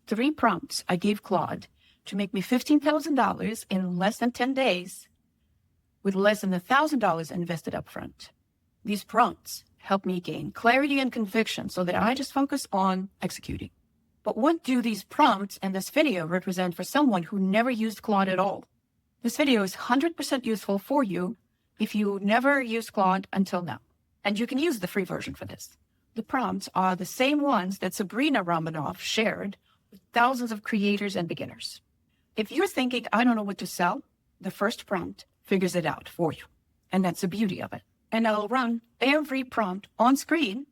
3 prompts I gave Claude to make me $15,000 in less than 10 days with less than $1,000 invested upfront. These prompts help me gain clarity and conviction so that I just focus on executing. But what do these prompts and this video represent for someone who never used Claude at all? This video is 100% useful for you if you never used Claude until now. And you can use the free version for this. The prompts are the same ones that Sabrina Ramonov shared with thousands of creators and beginners. If you're thinking, I don't know what to sell, the first prompt figures it out for you. And that's the beauty of it. And I'll run every prompt on screen,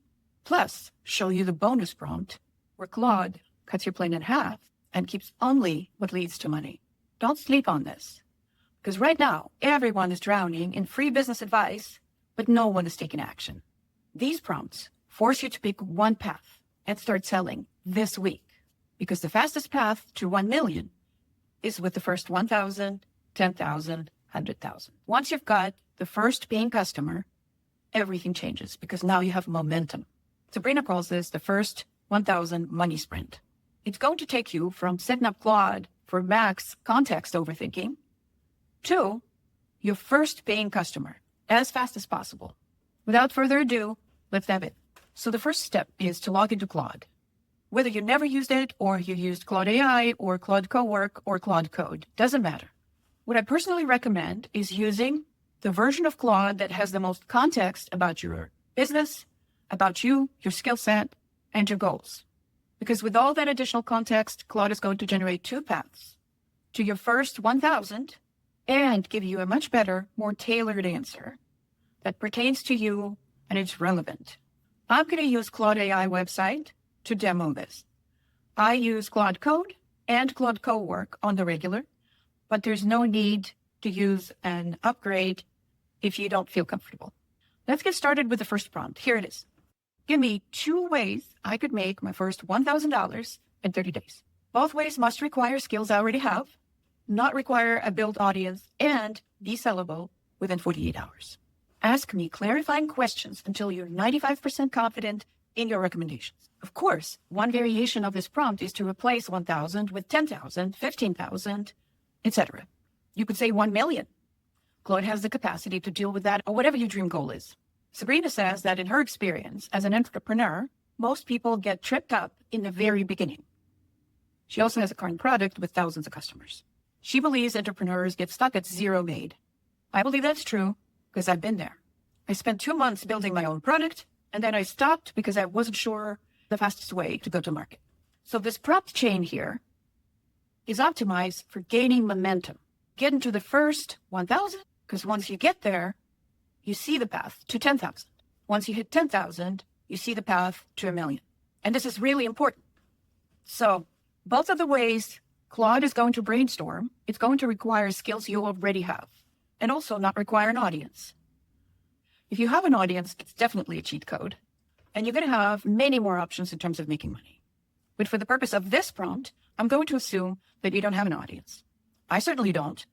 plus show you the bonus prompt where Claude cuts your plan in half and keeps only what leads to money. Don't sleep on this, because right now, everyone is drowning in free business advice, but no one is taking action. These prompts force you to pick one path and start selling this week, because the fastest path to 1 million is with the first 1,000, 10,000, 100,000. Once you've got the first paying customer, everything changes because now you have momentum. Sabrina calls this the first 1,000 money sprint. It's going to take you from setting up Claude for max context overthinking to your first paying customer as fast as possible. Without further ado, let's dive in. So the first step is to log into Claude. Whether you never used it or you used Claude.ai or Claude Cowork or Claude Code, doesn't matter. What I personally recommend is using the version of Claude that has the most context about your business, about you, your skill set, and your goals. Because with all that additional context, Claude is going to generate 2 paths to your first 1,000 and give you a much better, more tailored answer that pertains to you and it's relevant. I'm going to use Claude.ai website to demo this. I use Claude Code and Claude Cowork on the regular, but there's no need to use an upgrade if you don't feel comfortable. Let's get started with the first prompt. Here it is. Give me 2 ways I could make my first $1,000 in 30 days. Both ways must require skills I already have, not require a built audience, and be sellable within 48 hours. Ask me clarifying questions until you're 95% confident in your recommendations. Of course, one variation of this prompt is to replace 1,000 with 10,000, 15,000, etc. You could say 1 million. Claude has the capacity to deal with that or whatever your dream goal is. Sabrina says that in her experience as an entrepreneur, most people get tripped up in the very beginning. She also has a current product with thousands of customers. She believes entrepreneurs get stuck at zero made. I believe that's true because I've been there. I spent 2 months building my own product, and then I stopped because I wasn't sure the fastest way to go to market. So this prompt chain here is optimized for gaining momentum. Get into the first 1,000, because once you get there, you see the path to 10,000. Once you hit 10,000, you see the path to 1 million. And this is really important. So both of the ways Claude is going to brainstorm, it's going to require skills you already have and also not require an audience. If you have an audience, it's definitely a cheat code. And you're going to have many more options in terms of making money. But for the purpose of this prompt, I'm going to assume that you don't have an audience. I certainly don't.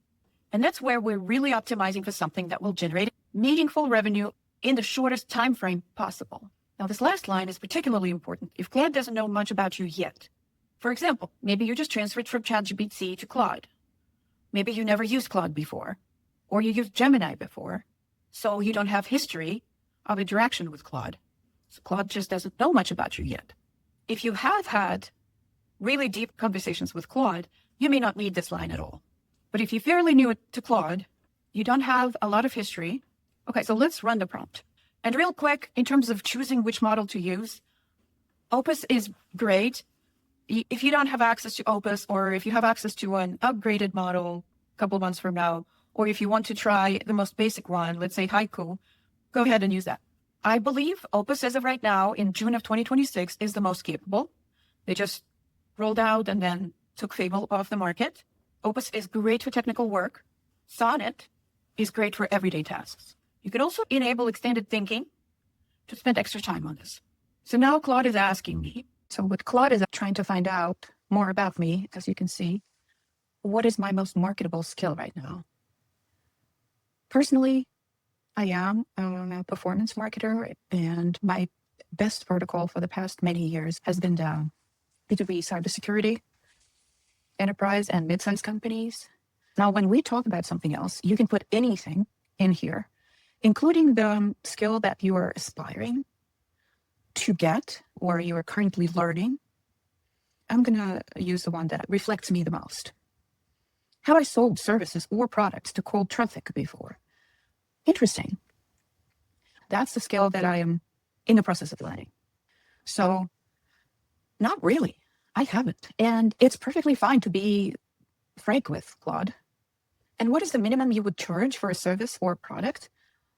And that's where we're really optimizing for something that will generate meaningful revenue in the shortest time frame possible. Now, this last line is particularly important if Claude doesn't know much about you yet. For example, maybe you just transferred from ChatGPT to Claude. Maybe you never used Claude before, or you used Gemini before, so you don't have history of interaction with Claude. So Claude just doesn't know much about you yet. If you have had really deep conversations with Claude, you may not need this line at all. But if you're fairly new to Claude, you don't have a lot of history. Okay, so let's run the prompt. And real quick, in terms of choosing which model to use, Opus is great. If you don't have access to Opus, or if you have access to an upgraded model a couple of months from now, or if you want to try the most basic one, let's say Haiku, go ahead and use that. I believe Opus, as of right now, in June of 2026, is the most capable. They just rolled out and then took Fable off the market. Opus is great for technical work. Sonnet is great for everyday tasks. You can also enable extended thinking to spend extra time on this. So now Claude is asking me. So what Claude is trying to find out more about me, as you can see, what is my most marketable skill right now? Personally, I am a performance marketer, and my best vertical for the past many years has been B2B cybersecurity. enterprise and mid-sized companies. Now, when we talk about something else, you can put anything in here, including the skill that you are aspiring to get or you are currently learning. I'm going to use the one that reflects me the most. Have I sold services or products to cold traffic before? Interesting. That's the skill that I am in the process of learning. So, not really. I haven't. And it's perfectly fine to be frank with Claude. And what is the minimum you would charge for a service or product?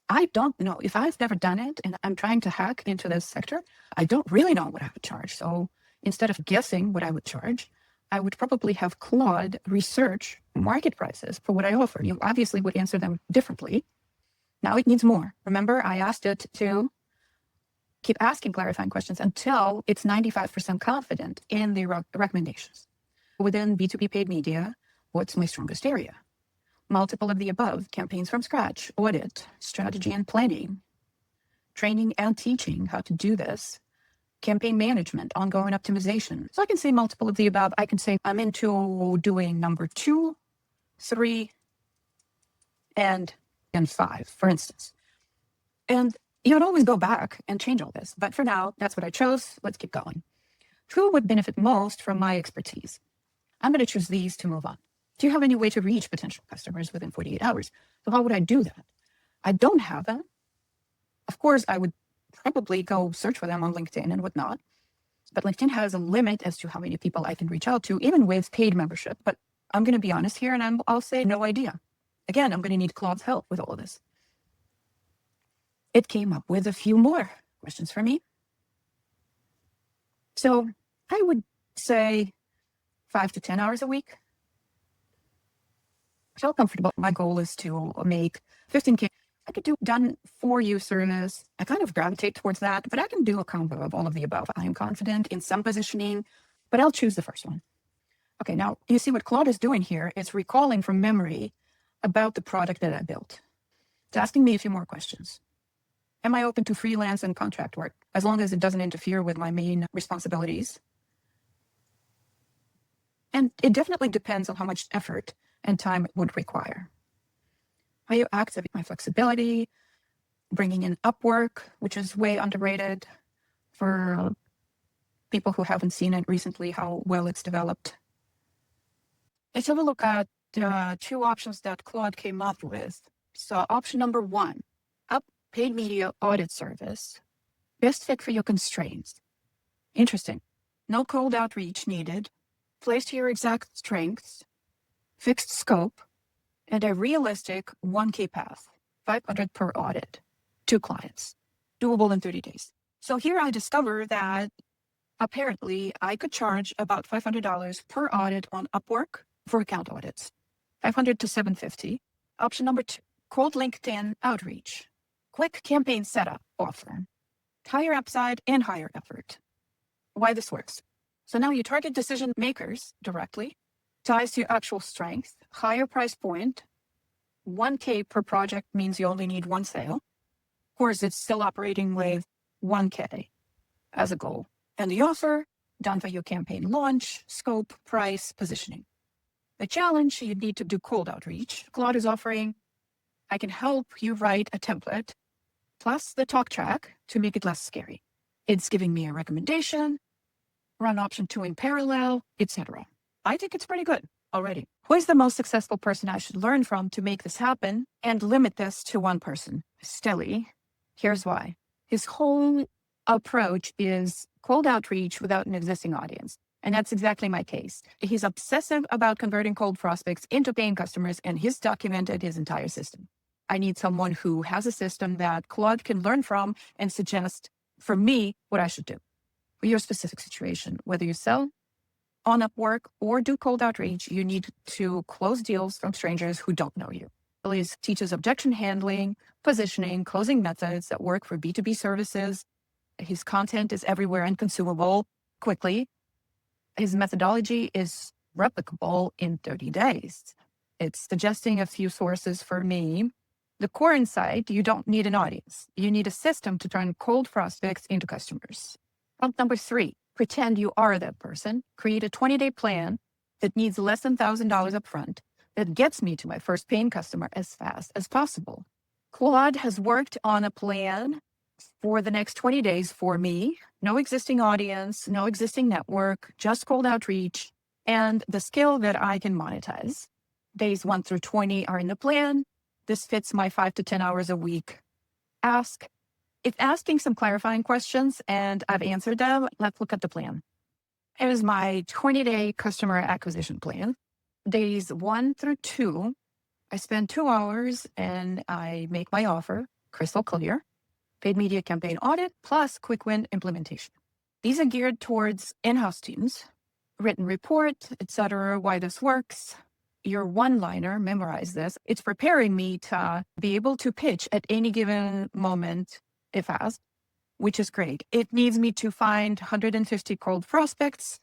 I don't know. If I've never done it and I'm trying to hack into this sector, I don't really know what I would charge. So instead of guessing what I would charge, I would probably have Claude research market prices for what I offer. You obviously would answer them differently. Now it needs more. Remember, I asked it to keep asking clarifying questions until it's 95% confident in the recommendations. Within B2B paid media, what's my strongest area? Multiple of the above: campaigns from scratch, audit, strategy and planning, training and teaching how to do this, campaign management, ongoing optimization. So I can say multiple of the above. I can say I'm into doing number 2, 3, and 5, for instance. And you would always go back and change all this. But for now, that's what I chose. Let's keep going. Who would benefit most from my expertise? I'm going to choose these to move on. Do you have any way to reach potential customers within 48 hours? So how would I do that? I don't have them. Of course, I would probably go search for them on LinkedIn and whatnot. But LinkedIn has a limit as to how many people I can reach out to, even with paid membership. But I'm going to be honest here, and I'll say no idea. Again, I'm going to need Claude's help with all of this. It came up with a few more questions for me. So I would say 5 to 10 hours a week. I feel comfortable. My goal is to make 15K. I could do done for you service. I kind of gravitate towards that, but I can do a combo of all of the above. I am confident in some positioning, but I'll choose the first one. Okay, now you see what Claude is doing here. It's recalling from memory about the product that I built. It's asking me a few more questions. Am I open to freelance and contract work, as long as it doesn't interfere with my main responsibilities? And it definitely depends on how much effort and time it would require. Are you active in my flexibility, bringing in Upwork, which is way underrated for people who haven't seen it recently, how well it's developed? Let's have a look at 2 options that Claude came up with. So option number 1, paid media audit service, best fit for your constraints. Interesting. No cold outreach needed, placed to your exact strengths, fixed scope, and a realistic 1K path, 500 per audit, 2 clients, doable in 30 days. So here I discover that apparently I could charge about $500 per audit on Upwork for account audits, 500 to 750. Option number 2, cold LinkedIn outreach, quick campaign setup offer, higher upside and higher effort. Why this works? So now you target decision makers directly, ties to your actual strength, higher price point, 1K per project means you only need 1 sale. Of course, it's still operating with 1K as a goal. And the offer, done for your campaign launch, scope, price, positioning. The challenge, you need to do cold outreach. Claude is offering, I can help you write a template, plus the talk track to make it less scary. It's giving me a recommendation, run option 2 in parallel, etc. I think it's pretty good already. Who is the most successful person I should learn from to make this happen and limit this to one person? Stelly. Here's why. His whole approach is cold outreach without an existing audience. And that's exactly my case. He's obsessive about converting cold prospects into paying customers, and he's documented his entire system. I need someone who has a system that Claude can learn from and suggest for me what I should do. For your specific situation, whether you sell on Upwork or do cold outreach, you need to close deals from strangers who don't know you. He teaches objection handling, positioning, closing methods that work for B2B services. His content is everywhere and consumable quickly. His methodology is replicable in 30 days. It's suggesting a few sources for me. The core insight, you don't need an audience. You need a system to turn cold prospects into customers. Prompt number 3, pretend you are that person. Create a 20-day plan that needs less than $1,000 upfront, that gets me to my first paying customer as fast as possible. Claude has worked on a plan for the next 20 days for me. No existing audience, no existing network, just cold outreach, and the skill that I can monetize. Days 1 through 20 are in the plan. This fits my 5 to 10 hours a week ask. It's asking some clarifying questions, and I've answered them. Let's look at the plan. Here's my 20-day customer acquisition plan. Days 1 through 2, I spend 2 hours and I make my offer crystal clear. Paid media campaign audit plus quick win implementation. These are geared towards in-house teams, written report, etc., why this works. Your one-liner, memorize this. It's preparing me to be able to pitch at any given moment if asked, which is great. It needs me to find 150 cold prospects.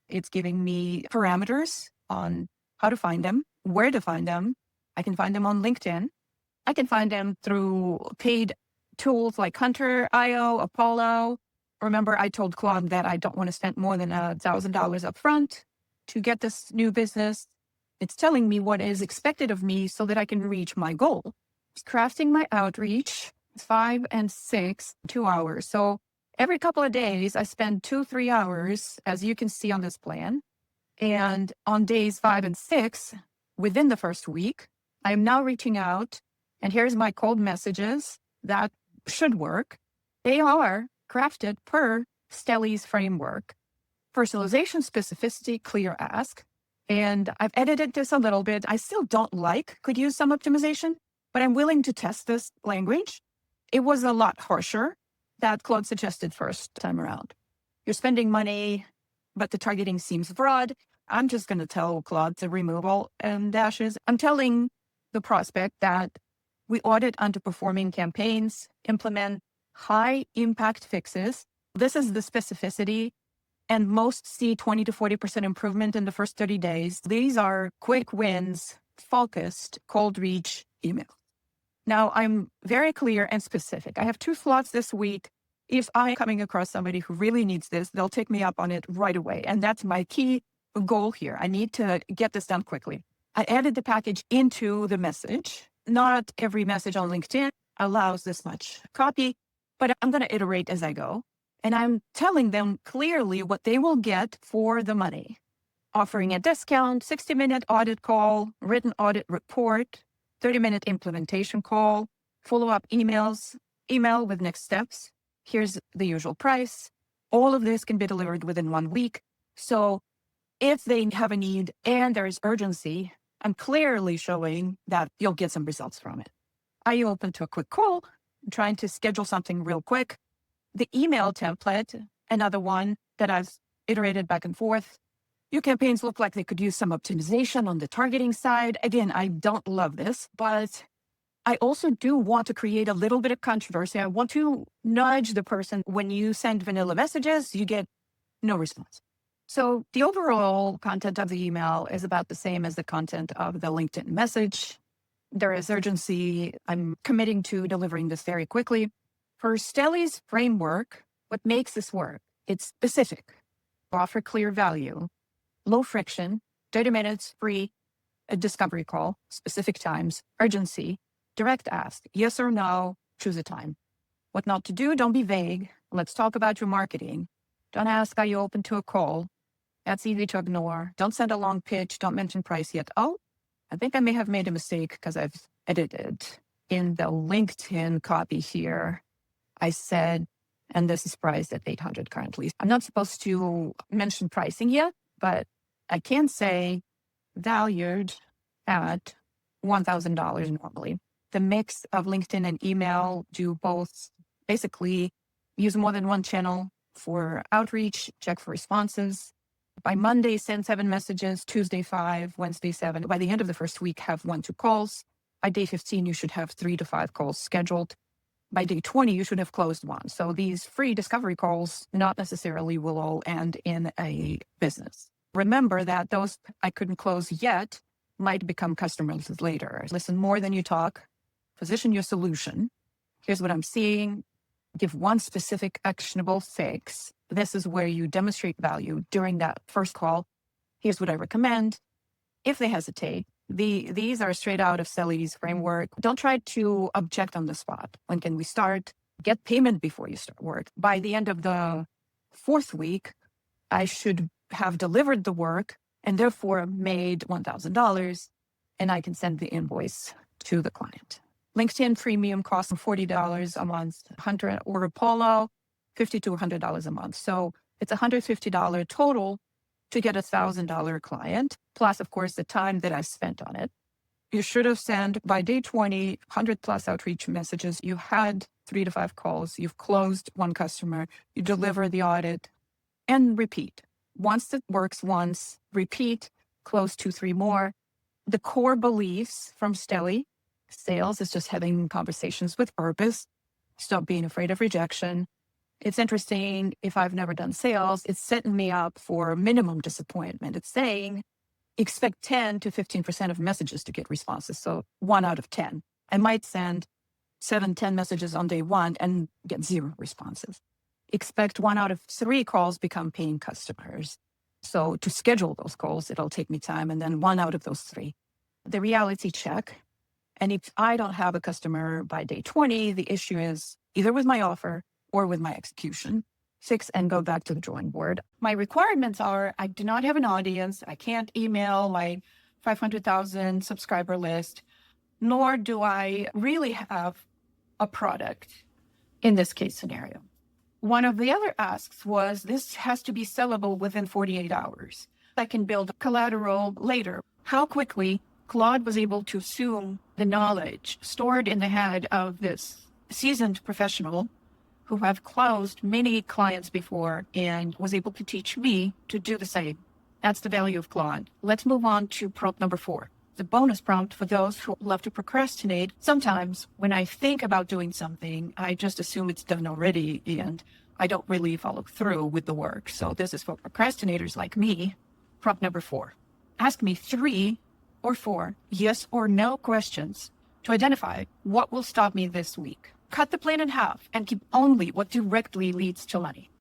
It's giving me parameters on how to find them, where to find them. I can find them on LinkedIn. I can find them through paid tools like Hunter.io, Apollo. Remember, I told Claude that I don't want to spend more than $1,000 up front to get this new business. It's telling me what is expected of me so that I can reach my goal. It's crafting my outreach, 5 and 6, 2 hours. So every couple of days, I spend 2-3 hours, as you can see on this plan. And on days 5 and 6, within the first week, I am now reaching out. And here's my cold messages that should work. They are crafted per Stelli's framework. Personalization, specificity, clear ask. And I've edited this a little bit. I still could use some optimization, but I'm willing to test this language. It was a lot harsher that Claude suggested first time around. You're spending money, but the targeting seems broad. I'm just going to tell Claude to remove all dashes. I'm telling the prospect that we audit underperforming campaigns, implement high impact fixes. This is the specificity. And most see 20 to 40% improvement in the first 30 days. These are quick wins, focused, cold reach emails. Now, I'm very clear and specific. I have 2 slots this week. If I'm coming across somebody who really needs this, they'll take me up on it right away. And that's my key goal here. I need to get this done quickly. I added the package into the message. Not every message on LinkedIn allows this much copy, but I'm going to iterate as I go. And I'm telling them clearly what they will get for the money. Offering a discount, 60-minute audit call, written audit report, 30-minute implementation call, follow-up emails, email with next steps. Here's the usual price. All of this can be delivered within 1 week. So if they have a need and there is urgency, I'm clearly showing that you'll get some results from it. Are you open to a quick call? I'm trying to schedule something real quick. The email template, another one that I've iterated back and forth. Your campaigns look like they could use some optimization on the targeting side. Again, I don't love this, but I also do want to create a little bit of controversy. I want to nudge the person. When you send vanilla messages, you get no response. So the overall content of the email is about the same as the content of the LinkedIn message. There is urgency. I'm committing to delivering this very quickly. For Stelli's framework, what makes this work? It's specific, offer clear value, low friction, 30 minutes free, a discovery call, specific times, urgency, direct ask, yes or no, choose a time. What not to do, don't be vague. Let's talk about your marketing. Don't ask, are you open to a call? That's easy to ignore. Don't send a long pitch. Don't mention price yet. Oh, I think I may have made a mistake because I've edited in the LinkedIn copy here. I said, and this is priced at $800 currently. I'm not supposed to mention pricing yet, but I can say valued at $1,000 normally. The mix of LinkedIn and email do both basically use more than one channel for outreach, check for responses. By Monday, send 7 messages, Tuesday 5, Wednesday 7. By the end of the first week, have 1-2 calls. By day 15, you should have 3 to 5 calls scheduled. By day 20, you should have closed 1. So these free discovery calls not necessarily will all end in a business. Remember that those I couldn't close yet might become customers later. Listen more than you talk. Position your solution. Here's what I'm seeing. Give one specific actionable fix. This is where you demonstrate value during that first call. Here's what I recommend. If they hesitate, these are straight out of Sally's framework. Don't try to object on the spot. When can we start? Get payment before you start work. By the end of the 4th week, I should have delivered the work and therefore made $1,000, and I can send the invoice to the client. LinkedIn Premium costs $40 a month. Hunter or Apollo, $50 to $100 a month. So it's $150 total to get a $1,000 client, plus, of course, the time that I spent on it. You should have sent by day 20, 100 plus outreach messages. You had 3 to 5 calls. You've closed 1 customer. You deliver the audit and repeat. Once it works once, repeat, close 2, 3 more. The core beliefs from Stelly, sales is just having conversations with purpose. Stop being afraid of rejection. It's interesting, if I've never done sales, it's setting me up for minimum disappointment. It's saying, expect 10 to 15% of messages to get responses. So 1 out of 10. I might send 7, 10 messages on day 1 and get 0 responses. Expect 1 out of 3 calls become paying customers. So to schedule those calls, it'll take me time. And then 1 out of those 3. The reality check. And if I don't have a customer by day 20, the issue is either with my offer or with my execution. Fix and go back to the drawing board. My requirements are, I do not have an audience. I can't email my 500,000 subscriber list, nor do I really have a product in this case scenario. One of the other asks was, this has to be sellable within 48 hours. I can build collateral later. How quickly Claude was able to assume the knowledge stored in the head of this seasoned professional who have closed many clients before and was able to teach me to do the same. That's the value of Claude. Let's move on to prompt number 4. The bonus prompt for those who love to procrastinate. Sometimes when I think about doing something, I just assume it's done already and I don't really follow through with the work. So this is for procrastinators like me. Prompt number 4. Ask me 3 or 4 yes or no questions to identify what will stop me this week. Cut the plan in half and keep only what directly leads to money.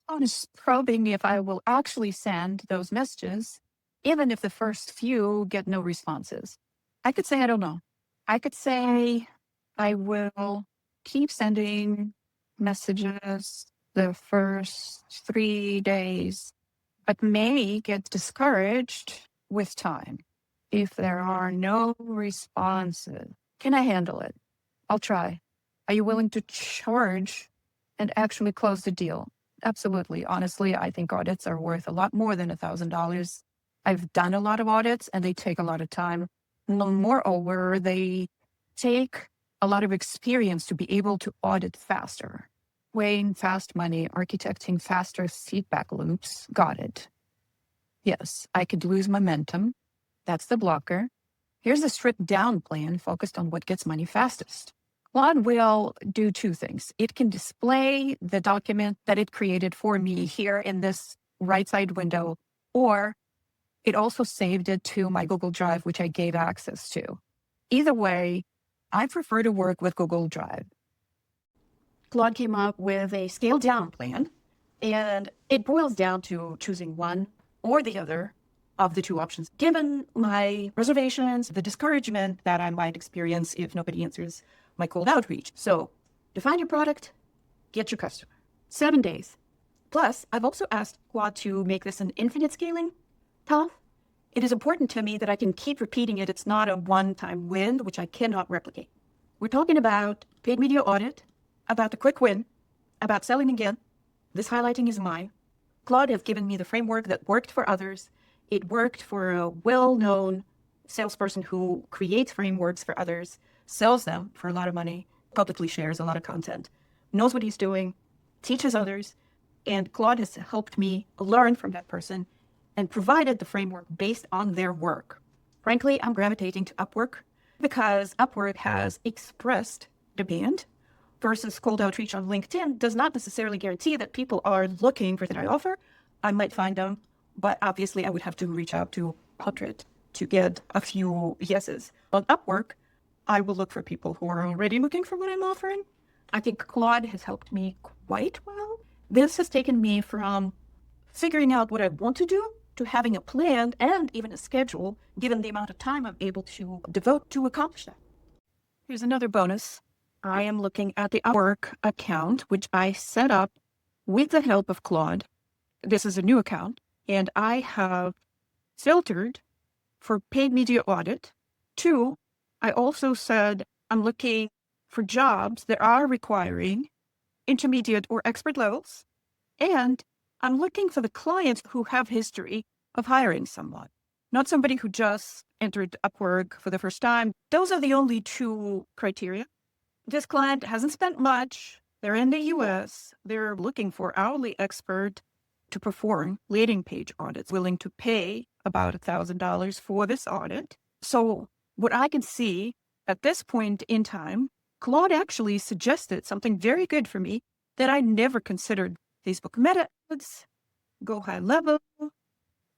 I'm just probing if I will actually send those messages, even if the first few get no responses. I could say, I don't know. I could say I will keep sending messages the first 3 days, but may get discouraged with time if there are no responses. Can I handle it? I'll try. Are you willing to charge and actually close the deal? Absolutely. Honestly, I think audits are worth a lot more than $1,000. I've done a lot of audits and they take a lot of time. Moreover, they take a lot of experience to be able to audit faster. Weighing fast money, architecting faster feedback loops. Got it. Yes, I could lose momentum. That's the blocker. Here's a stripped down plan focused on what gets money fastest. Claude will do 2 things. It can display the document that it created for me here in this right side window, or it also saved it to my Google Drive, which I gave access to. Either way, I prefer to work with Google Drive. Claude came up with a scaled down plan, and it boils down to choosing one or the other of the 2 options. Given my reservations, the discouragement that I might experience if nobody answers my cold outreach. So define your product, get your customer. 7 days. Plus, I've also asked Claude to make this an infinite scaling path. It is important to me that I can keep repeating it. It's not a one-time win, which I cannot replicate. We're talking about paid media audit, about the quick win, about selling again. This highlighting is mine. Claude has given me the framework that worked for others. It worked for a well-known salesperson who creates frameworks for others, sells them for a lot of money, publicly shares a lot of content, knows what he's doing, teaches others, and Claude has helped me learn from that person and provided the framework based on their work. Frankly, I'm gravitating to Upwork because Upwork has expressed demand versus cold outreach on LinkedIn does not necessarily guarantee that people are looking for that I offer. I might find them, but obviously I would have to reach out to 100 to get a few yeses. On Upwork, I will look for people who are already looking for what I'm offering. I think Claude has helped me quite well. This has taken me from figuring out what I want to do to having a plan and even a schedule, given the amount of time I'm able to devote to accomplish that. Here's another bonus. I am looking at the Upwork account, which I set up with the help of Claude. This is a new account, and I have filtered for paid media audit. 2, I also said I'm looking for jobs that are requiring intermediate or expert levels, and I'm looking for the clients who have history of hiring someone, not somebody who just entered Upwork for the first time. Those are the only 2 criteria. This client hasn't spent much. They're in the US. They're looking for hourly expert to perform landing page audits, willing to pay about $1,000 for this audit. So what I can see at this point in time, Claude actually suggested something very good for me that I never considered. Facebook Meta ads, Go High Level.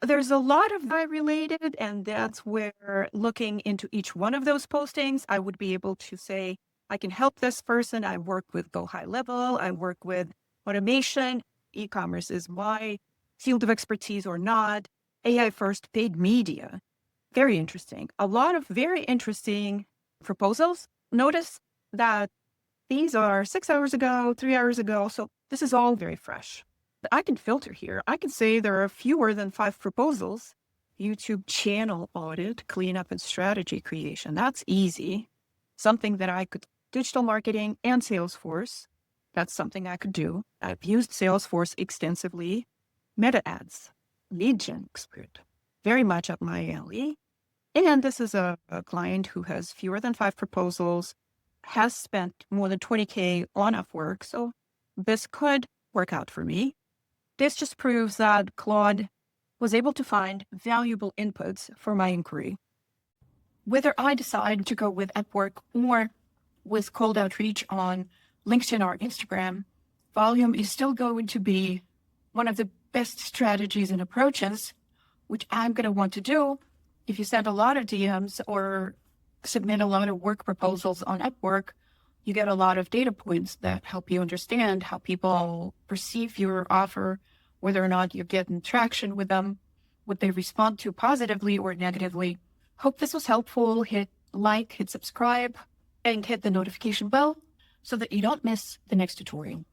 There's a lot of that related, and that's where looking into each one of those postings, I would be able to say, I can help this person. I work with Go High Level. I work with automation. E-commerce is my field of expertise or not. AI first paid media. Very interesting. A lot of very interesting proposals. Notice that these are 6 hours ago, 3 hours ago. So this is all very fresh. I can filter here. I can say there are fewer than 5 proposals. YouTube channel audit, cleanup, and strategy creation. That's easy. Something that I could, digital marketing and Salesforce. That's something I could do. I've used Salesforce extensively. Meta ads, lead gen expert, very much up my alley. And this is a client who has fewer than 5 proposals, has spent more than $20K on Upwork. So this could work out for me. This just proves that Claude was able to find valuable inputs for my inquiry. Whether I decide to go with Upwork or with cold outreach on LinkedIn or Instagram, volume is still going to be one of the best strategies and approaches, which I'm going to want to do. If you send a lot of DMs or submit a lot of work proposals on Upwork, you get a lot of data points that help you understand how people perceive your offer, whether or not you're getting traction with them, would they respond to positively or negatively. Hope this was helpful. Hit like, hit subscribe, and hit the notification bell so that you don't miss the next tutorial.